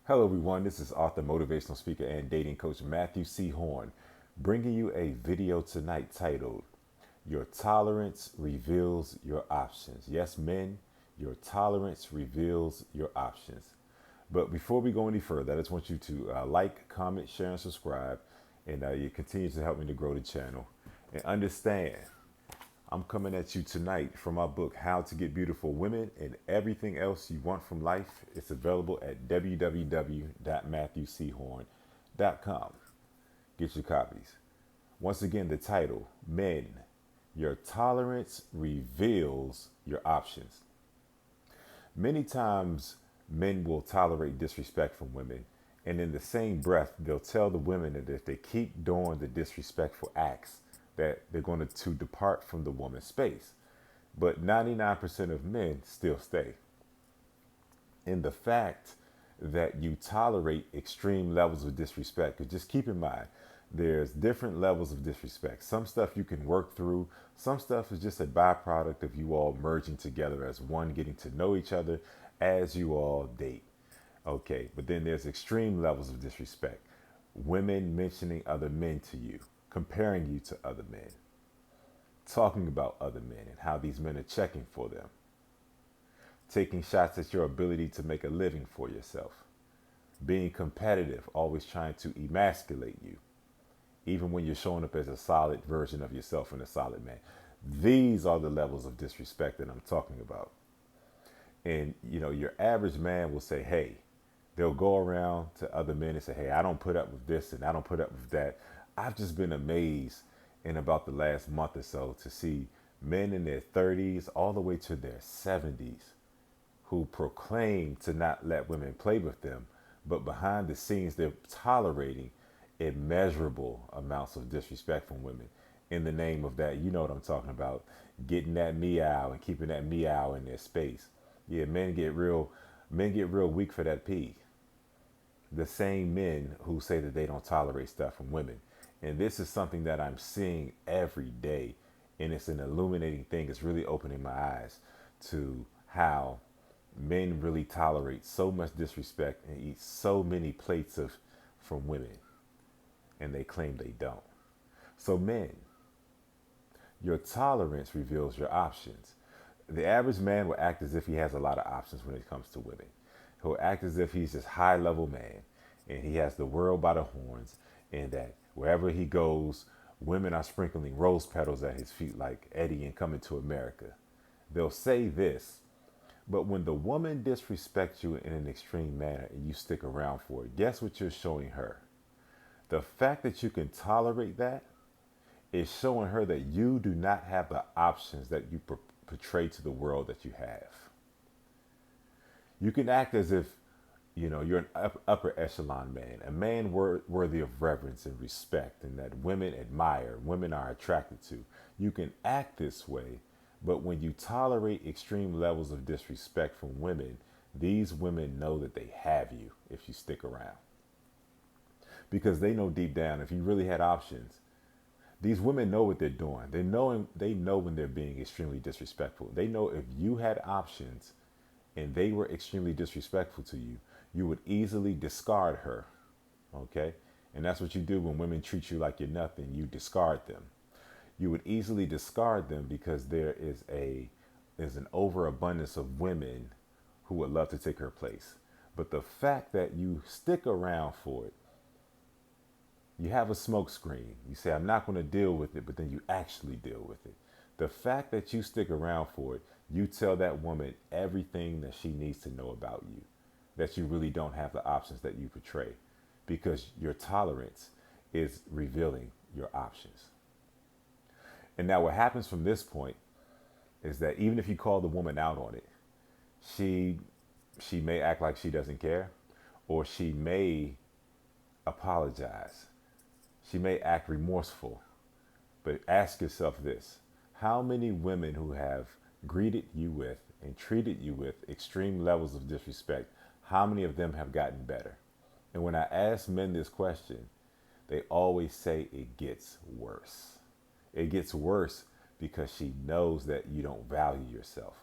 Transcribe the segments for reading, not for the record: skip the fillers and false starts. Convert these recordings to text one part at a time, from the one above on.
Hello, everyone. This is author, motivational speaker, and dating coach Matthew C. Horn, bringing you a video tonight titled, Your Tolerance Reveals Your Options. Yes, men, your tolerance reveals your options. But before we go any further, I just want you to like, comment, share, and subscribe. And you continue to help me to grow the channel. And understand, I'm coming at you tonight from my book, How to Get Beautiful Women and Everything Else You Want from Life. It's available at www.matthewchorn.com. Get your copies. Once again, the title, Men, Your Tolerance Reveals Your Options. Many times, men will tolerate disrespect from women, and in the same breath, they'll tell the women that if they keep doing the disrespectful acts, that they're going to depart from the woman's space. But 99% of men still stay. In the fact that you tolerate extreme levels of disrespect, because just keep in mind, there's different levels of disrespect. Some stuff you can work through. Some stuff is just a byproduct of you all merging together as one, getting to know each other as you all date. Okay, but then there's extreme levels of disrespect. Women mentioning other men to you, comparing you to other men, talking about other men and how these men are checking for them, taking shots at your ability to make a living for yourself, being competitive, always trying to emasculate you, even when you're showing up as a solid version of yourself and a solid man. These are the levels of disrespect that I'm talking about. And, your average man will say, hey, they'll go around to other men and say, hey, I don't put up with this and I don't put up with that. I've just been amazed in about the last month or so to see men in their 30s all the way to their 70s who proclaim to not let women play with them, but behind the scenes, they're tolerating immeasurable amounts of disrespect from women in the name of that. You know what I'm talking about. Getting that meow and keeping that meow in their space. Yeah, men get real weak for that pee. The same men who say that they don't tolerate stuff from women. And this is something that I'm seeing every day. And it's an illuminating thing. It's really opening my eyes to how men really tolerate so much disrespect and eat so many plates of from women. And they claim they don't. So men, your tolerance reveals your options. The average man will act as if he has a lot of options when it comes to women. He'll act as if he's this high level man and he has the world by the horns, and that wherever he goes, women are sprinkling rose petals at his feet like Eddie in Coming to America. They'll say this, but when the woman disrespects you in an extreme manner and you stick around for it, guess what you're showing her? The fact that you can tolerate that is showing her that you do not have the options that you portray to the world that you have. You can act as if you're an upper echelon man, a man worthy of reverence and respect, and that women admire, women are attracted to. You can act this way, but when you tolerate extreme levels of disrespect from women, these women know that they have you if you stick around. Because they know deep down, if you really had options, these women know what they're doing. They know when they're being extremely disrespectful. They know if you had options and they were extremely disrespectful to you, you would easily discard her. Okay? And that's what you do when women treat you like you're nothing. You discard them. You would easily discard them because there's an overabundance of women who would love to take her place. But the fact that you stick around for it, you have a smoke screen. You say, I'm not going to deal with it, but then you actually deal with it. The fact that you stick around for it, you tell that woman everything that she needs to know about you, that you really don't have the options that you portray, because your tolerance is revealing your options. And now what happens from this point is that even if you call the woman out on it, she she may act like she doesn't care, or she may apologize. She may act remorseful. But ask yourself this: how many women who have greeted you with and treated you with extreme levels of disrespect, how many of them have gotten better? And when I ask men this question, they always say it gets worse. It gets worse because she knows that you don't value yourself.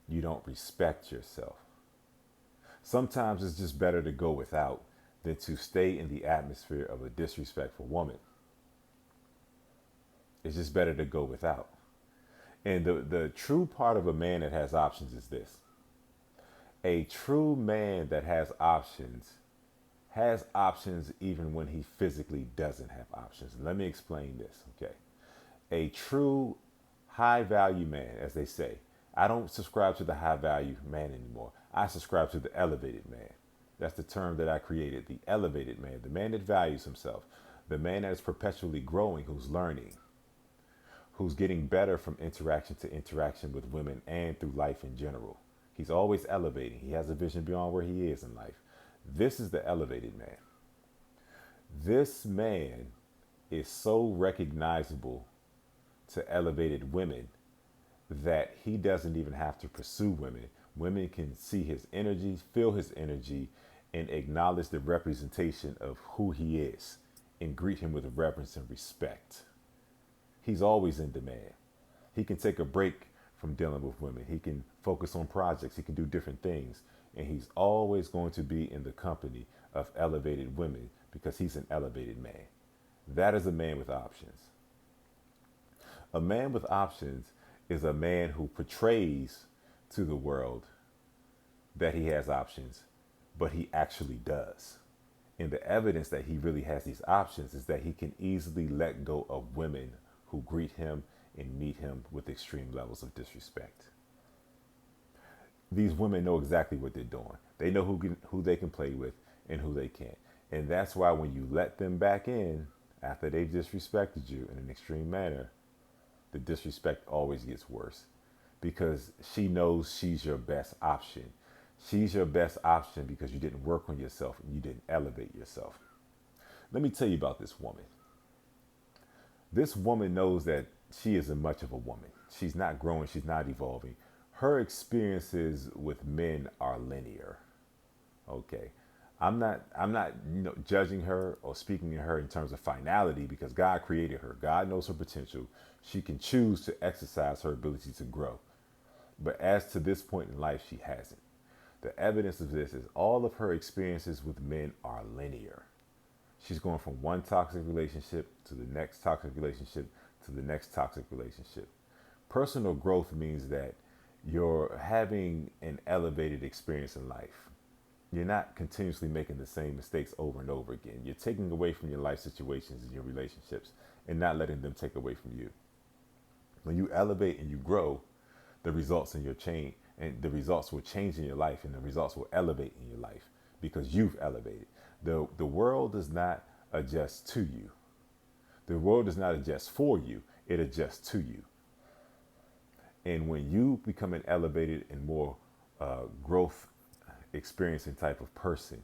You don't respect yourself. Sometimes it's just better to go without than to stay in the atmosphere of a disrespectful woman. It's just better to go without. And the true part of a man that has options is this: a true man that has options even when he physically doesn't have options. Let me explain this, okay? A true high value man, as they say, I don't subscribe to the high value man anymore. I subscribe to the elevated man. That's the term that I created, the elevated man, the man that values himself, the man that is perpetually growing, who's learning, who's getting better from interaction to interaction with women and through life in general. He's always elevating. He has a vision beyond where he is in life. This is the elevated man. This man is so recognizable to elevated women that he doesn't even have to pursue women. Women can see his energy, feel his energy, and acknowledge the representation of who he is and greet him with reverence and respect. He's always in demand. He can take a break from dealing with women. He can focus on projects. He can do different things. And he's always going to be in the company of elevated women because he's an elevated man. That is a man with options. A man with options is a man who portrays to the world that he has options, but he actually does. And the evidence that he really has these options is that he can easily let go of women who greet him and meet him with extreme levels of disrespect. These women know exactly what they're doing. They know who they can play with and who they can't. And that's why when you let them back in after they've disrespected you in an extreme manner, the disrespect always gets worse because she knows she's your best option. She's your best option because you didn't work on yourself and you didn't elevate yourself. Let me tell you about this woman. This woman knows that she isn't much of a woman. She's not growing. She's not evolving. Her experiences with men are linear. Okay. I'm not judging her or speaking to her in terms of finality because God created her. God knows her potential. She can choose to exercise her ability to grow. But as to this point in life, she hasn't. The evidence of this is all of her experiences with men are linear. She's going from one toxic relationship to the next toxic relationship to the next toxic relationship. Personal growth means that you're having an elevated experience in life. You're not continuously making the same mistakes over and over again. You're taking away from your life situations and your relationships and not letting them take away from you. When you elevate and you grow, the results in your change and the results will change in your life and the results will elevate in your life because you've elevated. The world does not adjust to you. The world does not adjust for you. It adjusts to you. And when you become an elevated and more growth experiencing type of person,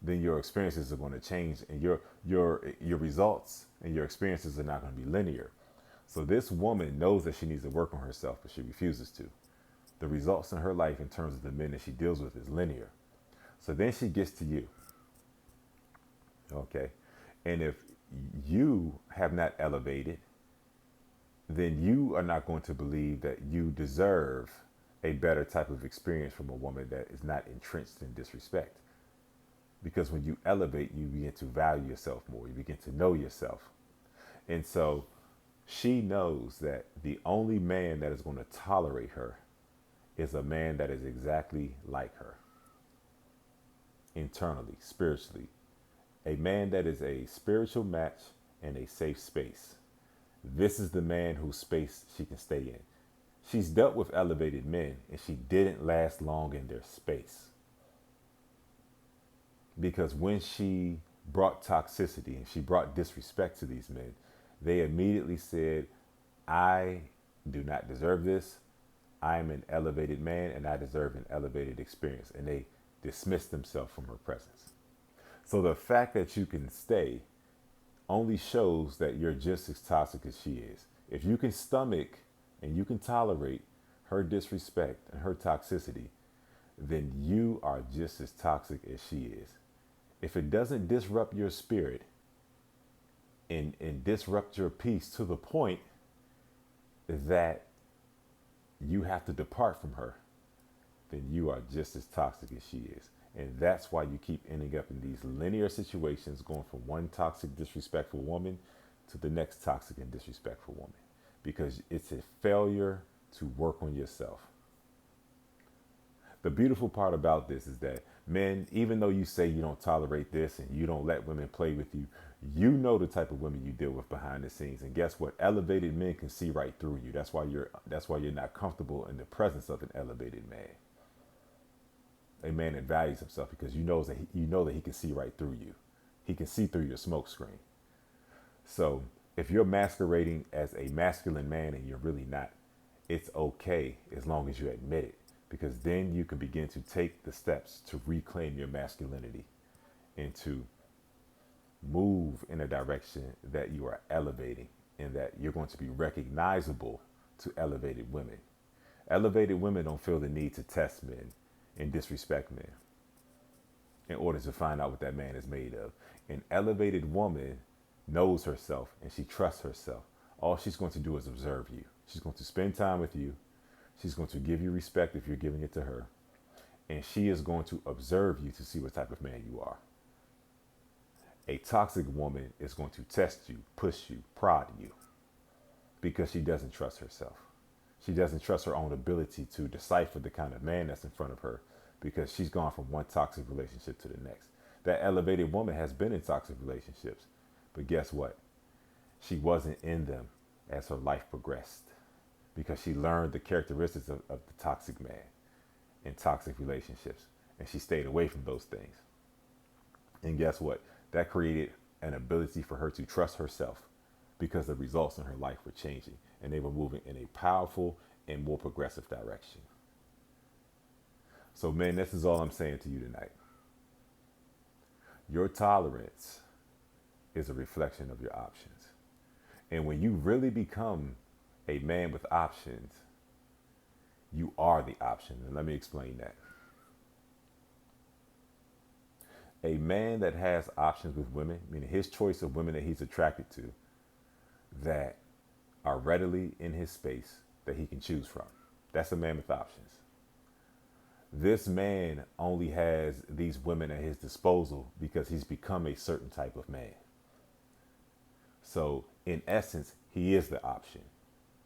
then your experiences are going to change and your results and your experiences are not going to be linear. So this woman knows that she needs to work on herself, but she refuses to. The results in her life in terms of the men that she deals with is linear. So then she gets to you. Okay. And if you have not elevated, then you are not going to believe that you deserve a better type of experience from a woman that is not entrenched in disrespect. Because when you elevate, you begin to value yourself more. You begin to know yourself. And so she knows that the only man that is going to tolerate her is a man that is exactly like her. Internally, spiritually. A man that is a spiritual match and a safe space. This is the man whose space she can stay in. She's dealt with elevated men and she didn't last long in their space. Because when she brought toxicity and she brought disrespect to these men, they immediately said, I do not deserve this. I am an elevated man and I deserve an elevated experience. And they dismissed themselves from her presence. So the fact that you can stay only shows that you're just as toxic as she is. If you can stomach and you can tolerate her disrespect and her toxicity, then you are just as toxic as she is. If it doesn't disrupt your spirit and disrupt your peace to the point that you have to depart from her, then you are just as toxic as she is. And that's why you keep ending up in these linear situations, going from one toxic, disrespectful woman to the next toxic and disrespectful woman, because it's a failure to work on yourself. The beautiful part about this is that men, even though you say you don't tolerate this and you don't let women play with you, you know the type of women you deal with behind the scenes. And guess what? Elevated men can see right through you. That's why you're not comfortable in the presence of an elevated man. A man that values himself, because you know that he can see right through you. He can see through your smoke screen. So if you're masquerading as a masculine man and you're really not, it's okay as long as you admit it, because then you can begin to take the steps to reclaim your masculinity and to move in a direction that you are elevating, and that you're going to be recognizable to elevated women. Elevated women don't feel the need to test men and disrespect men in order to find out what that man is made of. An elevated woman knows herself and she trusts herself. All she's going to do is observe you. She's going to spend time with you. She's going to give you respect if you're giving it to her. And she is going to observe you to see what type of man you are. A toxic woman is going to test you, push you, prod you, because she doesn't trust herself. She doesn't trust her own ability to decipher the kind of man that's in front of her, because she's gone from one toxic relationship to the next. That elevated woman has been in toxic relationships, but guess what? She wasn't in them as her life progressed, because she learned the characteristics of the toxic man in toxic relationships, and she stayed away from those things. And guess what? That created an ability for her to trust herself, because the results in her life were changing and they were moving in a powerful and more progressive direction. So, men, this is all I'm saying to you tonight. Your tolerance is a reflection of your options. And when you really become a man with options, you are the option. And let me explain that. A man that has options with women, meaning his choice of women that he's attracted to, that are readily in his space that he can choose from. That's a man with options. This man only has these women at his disposal because he's become a certain type of man. So in essence, he is the option,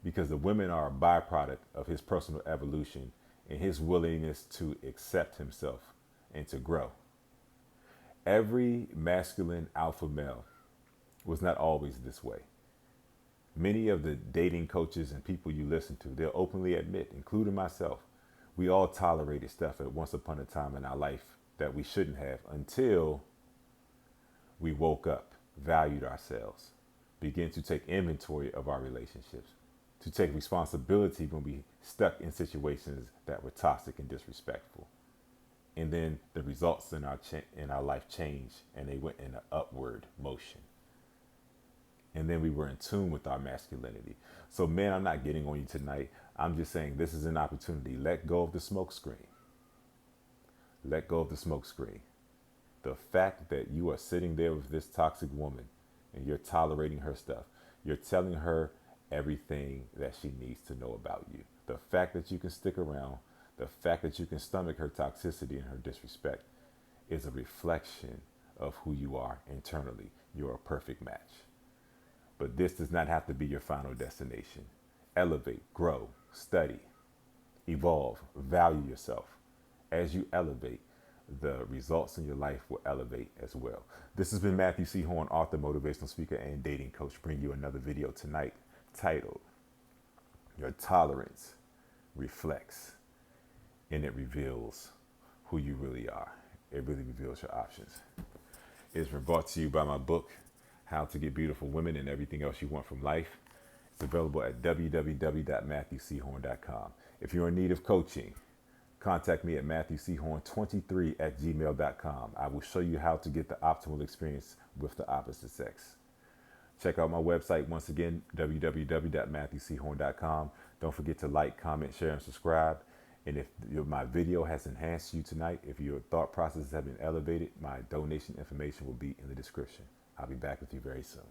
because the women are a byproduct of his personal evolution and his willingness to accept himself and to grow. Every masculine alpha male was not always this way. Many of the dating coaches and people you listen to, they'll openly admit, including myself, we all tolerated stuff at once upon a time in our life that we shouldn't have, until we woke up, valued ourselves, began to take inventory of our relationships, to take responsibility when we stuck in situations that were toxic and disrespectful. And then the results in our life changed, and they went in an upward motion. And then we were in tune with our masculinity. So, man, I'm not getting on you tonight. I'm just saying this is an opportunity. Let go of the smoke screen. Let go of the smoke screen. The fact that you are sitting there with this toxic woman and you're tolerating her stuff, you're telling her everything that she needs to know about you. The fact that you can stick around, the fact that you can stomach her toxicity and her disrespect is a reflection of who you are internally. You're a perfect match. But this does not have to be your final destination. Elevate, grow, study, evolve, value yourself. As you elevate, the results in your life will elevate as well. This has been Matthew C. Horn, author, motivational speaker, and dating coach, bringing you another video tonight titled, Your Tolerance Reflects, and it reveals who you really are. It really reveals your options. It's been brought to you by my book, How to Get Beautiful Women and Everything Else You Want from Life. It's available at www.matthewchorn.com. If you're in need of coaching, contact me at matthewchorn23@gmail.com. I will show you how to get the optimal experience with the opposite sex. Check out my website once again, www.matthewchorn.com. Don't forget to like, comment, share, and subscribe. And if my video has enhanced you tonight, if your thought processes have been elevated, my donation information will be in the description. I'll be back with you very soon.